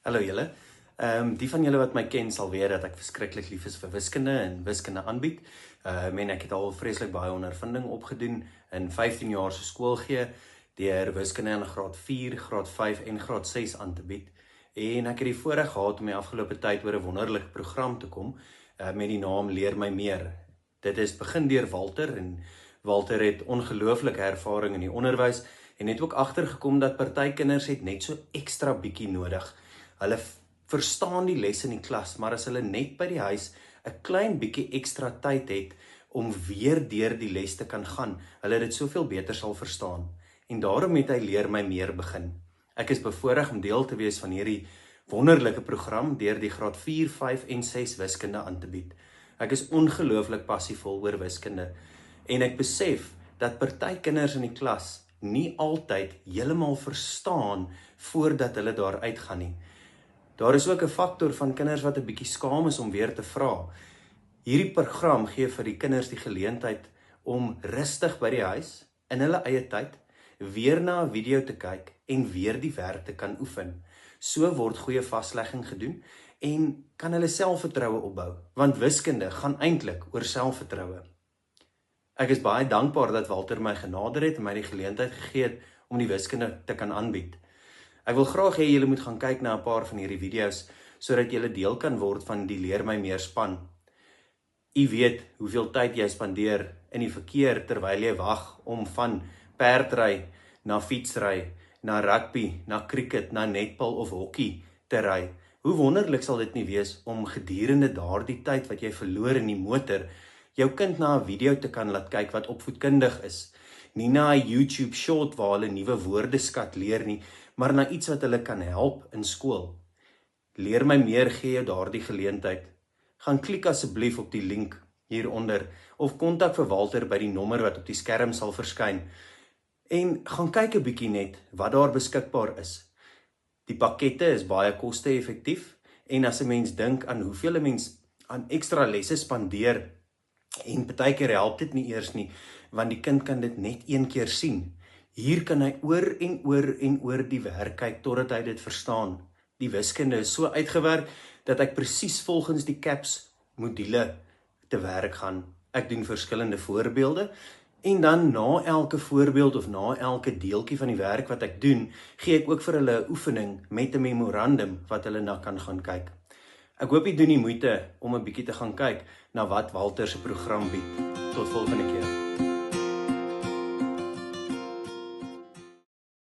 Hallo julle. Die van julle wat my ken sal weet dat ek verskriklik lief is vir wiskunde en wiskunde aanbied. En ek het al vreeslik baie ondervinding opgedoen in 15 jaar se skool gee deur wiskunde in graad 4, graad 5 en graad 6 aan te bied. En ek het die voorreg gehad om die afgelope tyd oor 'n wonderlike program te kom met die naam Leer my meer. Dit is begin deur Walter en Walter het ongelooflike ervaring in die onderwys en het ook agtergekom dat party kinders het net so ekstra bietjie nodig. Hulle verstaan die les in die klas, maar as hulle net by die huis 'n klein bietjie ekstra tyd het om weer deur die les te kan gaan, hulle dit soveel beter sal verstaan. En daarom het hy Leer my meer begin. Ek is bevoorreg om deel te wees van hierdie wonderlike program deur die graad 4, 5 en 6 wiskunde aan te bied. Ek is ongelooflik passievol oor wiskunde en ek besef dat party kinders in die klas nie altyd heeltemal verstaan voordat hulle daar uitgaan nie. Daar is ook 'n faktor van kinders wat 'n bietjie skaam is om weer te vra. Hierdie program gee vir die kinders die geleentheid om rustig by die huis, in hulle eie tyd, weer na 'n video te kyk en weer die werk te kan oefen. So word goeie vaslegging gedoen en kan hulle selfvertroue opbou, want wiskunde gaan eintlik oor selfvertroue. Ek is baie dankbaar dat Walter my genader het en my die geleentheid gegee het om die wiskunde te kan aanbied. Ek wil graag hê julle moet gaan kyk na 'n paar van hierdie video's sodat julle deel kan word van die Leer my meer span. U weet hoeveel tyd jy spandeer in die verkeer terwyl jy wag om van perdry na fietsry, na rugby, na cricket, na netbal of hokkie te ry. Hoe wonderlik sal dit nie wees om gedurende daardie tyd wat jy verloor in die motor, jou kind na 'n video te kan laat kyk wat opvoedkundig is. Nie na 'n YouTube short waar hulle nuwe woordeskat leer nie, maar na iets wat hulle kan help in skool. Leer my meer gee jou daardie geleentheid. Gaan klik asseblief op die link hieronder of kontak vir Walter by die nommer wat op die skerm sal verskyn. En gaan kyk 'n bietjie net wat daar beskikbaar is. Die pakkette is baie koste-effektief en as 'n mens dink aan hoeveel 'n mens aan ekstra lesse spandeer en partykeer help dit nie eers nie, want die kind kan dit net een keer sien. Hier kan hy oor en oor die werk kyk totdat hy dit verstaan. Die wiskunde is so uitgewerk dat ek presies volgens die CAPS module te werk gaan. Ek doen verskillende voorbeelde en dan na elke voorbeeld of na elke deeltjie van die werk wat ek doen, gee ek ook vir hulle 'n oefening met 'n memorandum wat hulle na kan gaan kyk. Ek hoop jy doen die moeite om 'n bietjie te gaan kyk na wat Walter se program bied. Tot volgende keer.